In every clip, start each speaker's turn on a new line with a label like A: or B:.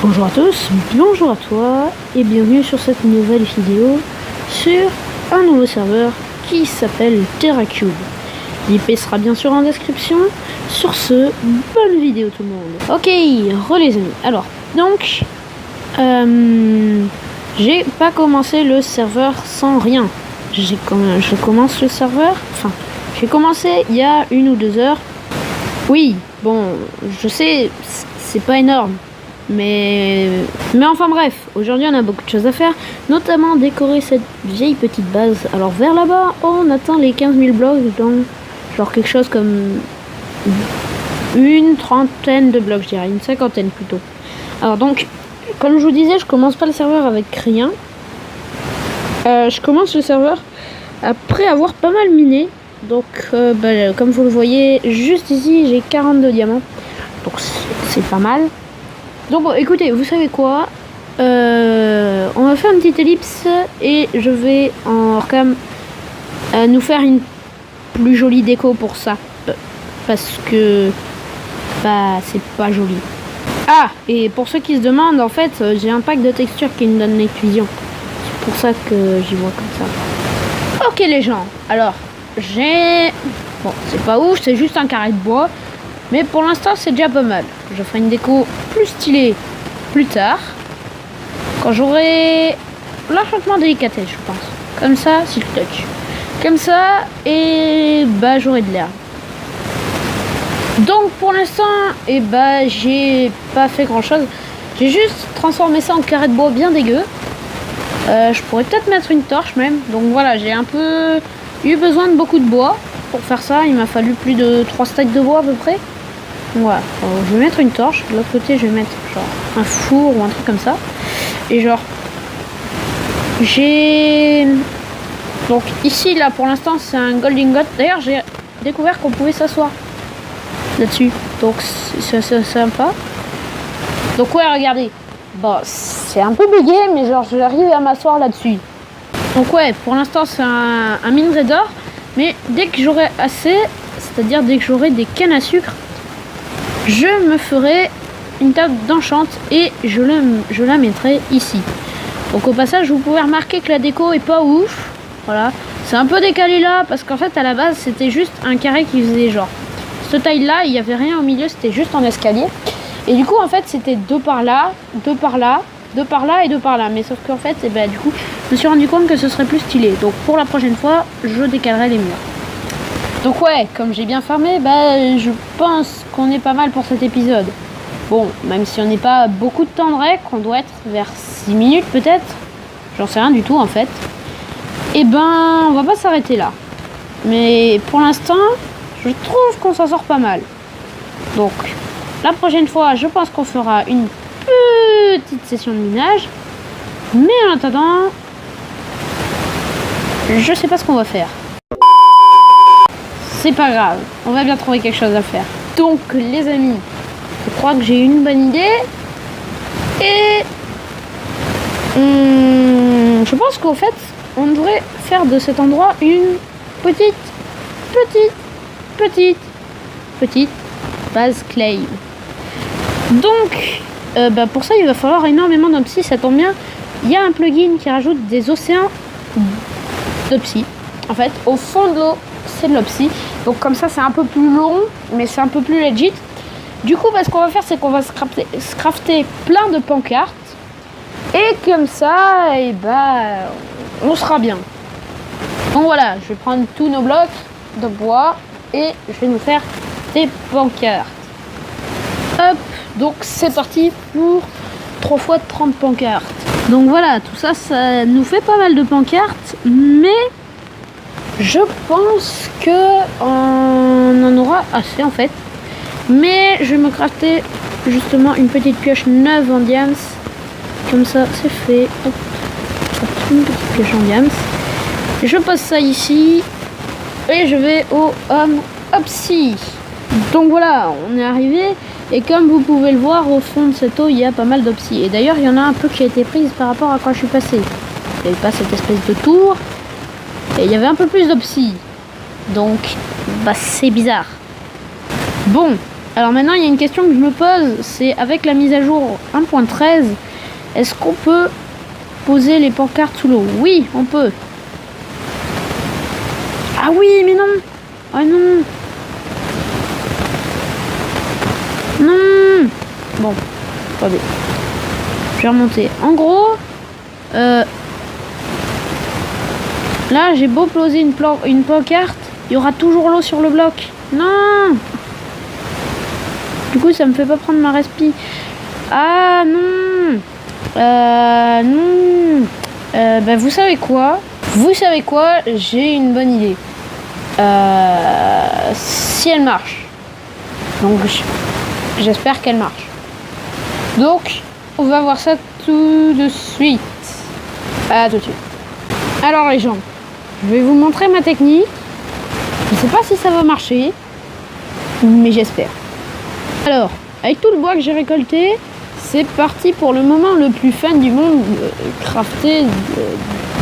A: Bonjour à tous, bonjour à toi et bienvenue sur cette nouvelle vidéo sur un nouveau serveur qui s'appelle TerraCube. L'IP sera bien sûr en description. Sur ce, bonne vidéo tout le monde. Ok, les amis. Alors, donc, j'ai pas commencé le serveur sans rien. Je commence le serveur, enfin, j'ai commencé il y a 1 ou 2 heures. Oui, bon, je sais, c'est pas énorme. Mais enfin bref, aujourd'hui on a beaucoup de choses à faire, notamment décorer cette vieille petite base. Alors vers là-bas, on atteint les 15 000 blocs, donc genre quelque chose comme une trentaine de blocs, je dirais, une cinquantaine plutôt. Alors donc, comme je vous disais, je commence pas le serveur avec rien. Je commence le serveur après avoir pas mal miné. Donc comme vous le voyez, juste ici j'ai 42 diamants, donc c'est pas mal. Donc bon, écoutez, vous savez quoi, on va faire une petite ellipse et je vais en cam nous faire une plus jolie déco pour ça, parce que bah c'est pas joli. Ah, et pour ceux qui se demandent, en fait j'ai un pack de textures qui me donne l'exclusion, c'est pour ça que j'y vois comme ça. Ok les gens, alors j'ai, bon c'est pas ouf, c'est juste un carré de bois. Mais pour l'instant, c'est déjà pas mal. Je ferai une déco plus stylée plus tard, quand j'aurai l'enchantement délicatesse, je pense. Comme ça, silk touch. Comme ça, et bah j'aurai de l'herbe. Donc pour l'instant, et bah j'ai pas fait grand chose. J'ai juste transformé ça en carré de bois bien dégueu. Je pourrais peut-être mettre une torche même. Donc voilà, j'ai un peu eu besoin de beaucoup de bois pour faire ça. Il m'a fallu plus de 3 stacks de bois à peu près. Voilà, je vais mettre une torche, de l'autre côté je vais mettre genre un four ou un truc comme ça. Et genre j'ai, donc ici là pour l'instant c'est un golden got. D'ailleurs j'ai découvert qu'on pouvait s'asseoir là-dessus, donc c'est sympa. Donc ouais, regardez, bon c'est un peu bugué mais genre j'arrive à m'asseoir là-dessus. Donc ouais, pour l'instant c'est un minerai d'or, mais dès que j'aurai assez, c'est-à-dire dès que j'aurai des cannes à sucre, je me ferai une table d'enchant et je la mettrai ici. Donc au passage, vous pouvez remarquer que la déco est pas ouf. Voilà, c'est un peu décalé là parce qu'en fait à la base c'était juste un carré qui faisait genre cette taille là, il n'y avait rien au milieu, c'était juste en escalier. Et du coup en fait c'était 2 par là, 2 par là, 2 par là et 2 par là. Mais sauf qu'en fait et du coup je me suis rendu compte que ce serait plus stylé. Donc pour la prochaine fois, je décalerai les murs. Donc ouais, comme j'ai bien farmé, je pense qu'on est pas mal pour cet épisode. Bon, même si on n'est pas beaucoup de temps de rec, on doit être vers 6 minutes peut-être. J'en sais rien du tout en fait. Et on va pas s'arrêter là. Mais pour l'instant, je trouve qu'on s'en sort pas mal. Donc, la prochaine fois, je pense qu'on fera une petite session de minage. Mais en attendant, je sais pas ce qu'on va faire. C'est pas grave, on va bien trouver quelque chose à faire. Donc les amis, je crois que j'ai une bonne idée. Et je pense qu'au fait, on devrait faire de cet endroit une petite base clay. Donc pour ça il va falloir énormément d'opsy, ça tombe bien. Il y a un plugin qui rajoute des océans d'opsy. En fait, au fond de l'eau, c'est de l'opsy. Donc comme ça c'est un peu plus long, mais c'est un peu plus legit. Du coup ce qu'on va faire, c'est qu'on va se crafter plein de pancartes. Et comme ça, on sera bien. Donc voilà, je vais prendre tous nos blocs de bois et je vais nous faire des pancartes. Hop, donc c'est parti pour 3 fois 30 pancartes. Donc voilà, tout ça, ça nous fait pas mal de pancartes, mais je pense que on en aura assez en fait. Mais je vais me crafter justement une petite pioche neuve en diams. Comme ça, c'est fait. Hop. Une petite pioche en diams. Je passe ça ici. Et je vais au Opsy. Donc voilà, on est arrivé. Et comme vous pouvez le voir, au fond de cette eau, il y a pas mal d'Opsy. Et d'ailleurs, il y en a un peu qui a été prise par rapport à quand je suis passé. Il n'y avait pas cette espèce de tour. Et il y avait un peu plus d'opsy. Donc, c'est bizarre. Bon, Alors maintenant, il y a une question que je me pose, c'est avec la mise à jour 1.13, est-ce qu'on peut poser les pancartes sous l'eau? Oui, on peut. Ah oui, mais non. Ah non. Non. Bon, attendez. Je vais remonter. En gros, là, j'ai beau poser une pancarte, il y aura toujours l'eau sur le bloc. Non. Du coup, ça me fait pas prendre ma respi. Ah non. Non. Bah, vous savez quoi? J'ai une bonne idée. Si elle marche. Donc, j'espère qu'elle marche. Donc, on va voir ça tout de suite. À tout de suite. Alors les gens, je vais vous montrer ma technique. Je ne sais pas si ça va marcher, mais j'espère. Alors, avec tout le bois que j'ai récolté, c'est parti pour le moment le plus fun du monde, crafter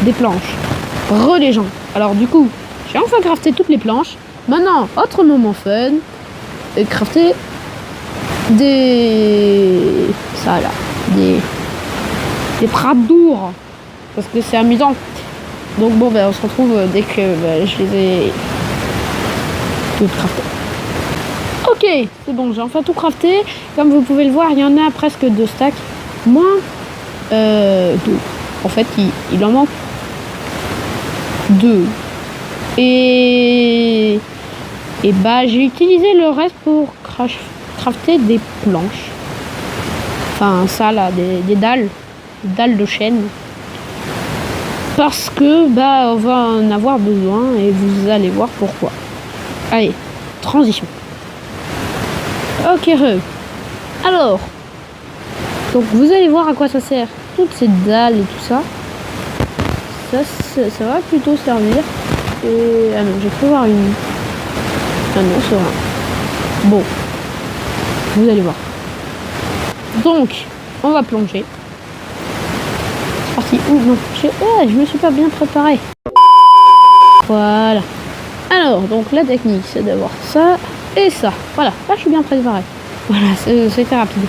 A: des planches. Les gens. Alors du coup, j'ai enfin crafté toutes les planches. Maintenant, autre moment fun, crafter des pradours, parce que c'est amusant. Donc bon, on se retrouve dès que je les ai toutes craftées. Ok, c'est bon, j'ai enfin tout crafté. Comme vous pouvez le voir, il y en a presque 2 stacks. Moins 2. En fait, il en manque 2. Et j'ai utilisé le reste pour crafter des planches. Enfin, ça là, des dalles de chêne. Parce que, on va en avoir besoin et vous allez voir pourquoi. Allez, transition. Ok, alors, donc vous allez voir à quoi ça sert. Toutes ces dalles et tout ça. Ça va plutôt servir. Et, ah non, j'ai cru voir une... Ah non, c'est rien. Bon, vous allez voir. Donc, on va plonger. C'est parti. Ouh, non, je me suis pas bien préparé. Voilà. Alors, donc la technique, c'est d'avoir ça et ça. Voilà, là je suis bien préparé. Voilà, c'était rapide.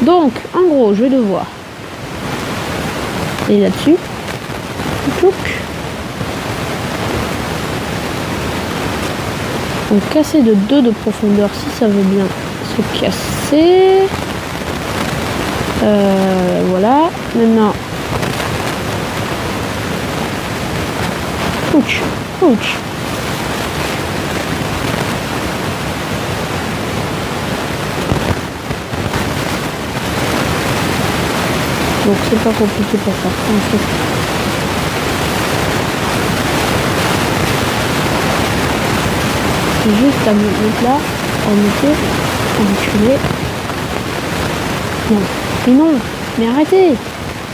A: Donc, en gros, je vais devoir aller là-dessus. Tchouk. Donc, casser de 2 de profondeur si ça veut bien se casser. Voilà. Maintenant. Ouch, ouch. Donc c'est pas compliqué pour ça. C'est juste à mettre là, en mettre, enculer. Non, mais non, mais arrêtez,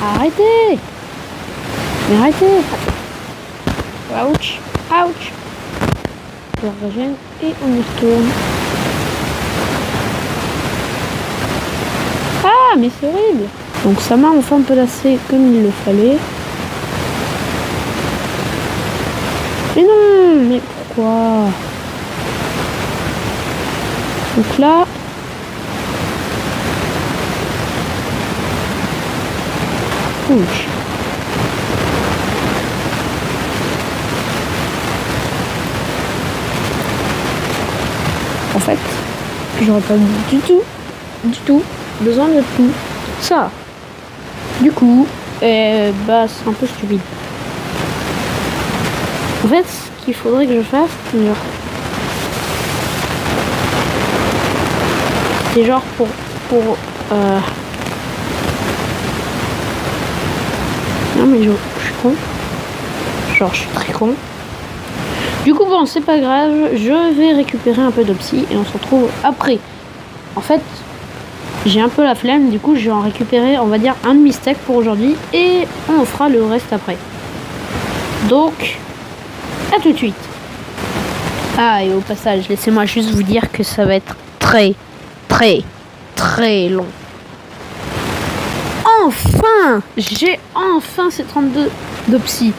A: arrêtez, mais arrêtez. Ouch, ouch. On régène et on y retourne. Ah, mais c'est horrible. Donc ça m'a enfin placé comme il le fallait. Mais non, mais pourquoi? Donc là, ouch. En fait, j'aurais pas du tout besoin de tout ça. Du coup, c'est un peu stupide. En fait, ce qu'il faudrait que je fasse, c'est genre pour non mais je suis con. Genre je suis très con. Du coup bon, c'est pas grave, je vais récupérer un peu d'opsie et on se retrouve après. En fait, j'ai un peu la flemme, du coup je vais en récupérer, on va dire, un demi-stack pour aujourd'hui et on fera le reste après. Donc, à tout de suite. Ah, et au passage, laissez-moi juste vous dire que ça va être très long. Enfin, j'ai enfin ces 32 d'opsie.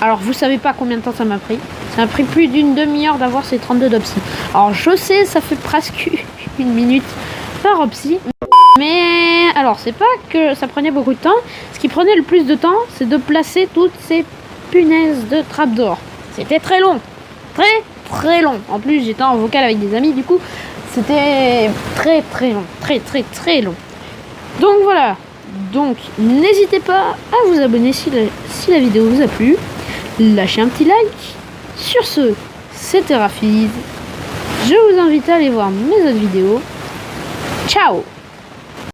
A: Alors, vous savez pas combien de temps ça m'a pris. Ça m'a pris plus d'une demi-heure d'avoir ces 32 Dopsy. Alors, je sais, ça fait presque une minute par Opsy. Mais, alors, c'est pas que ça prenait beaucoup de temps. Ce qui prenait le plus de temps, c'est de placer toutes ces punaises de trapdoor. C'était très long. Très long. En plus, j'étais en vocal avec des amis, du coup, c'était très long. Très long. Donc, voilà. Donc, n'hésitez pas à vous abonner si la vidéo vous a plu. Lâchez un petit like. Sur ce, c'était Rafid. Je vous invite à aller voir mes autres vidéos. Ciao!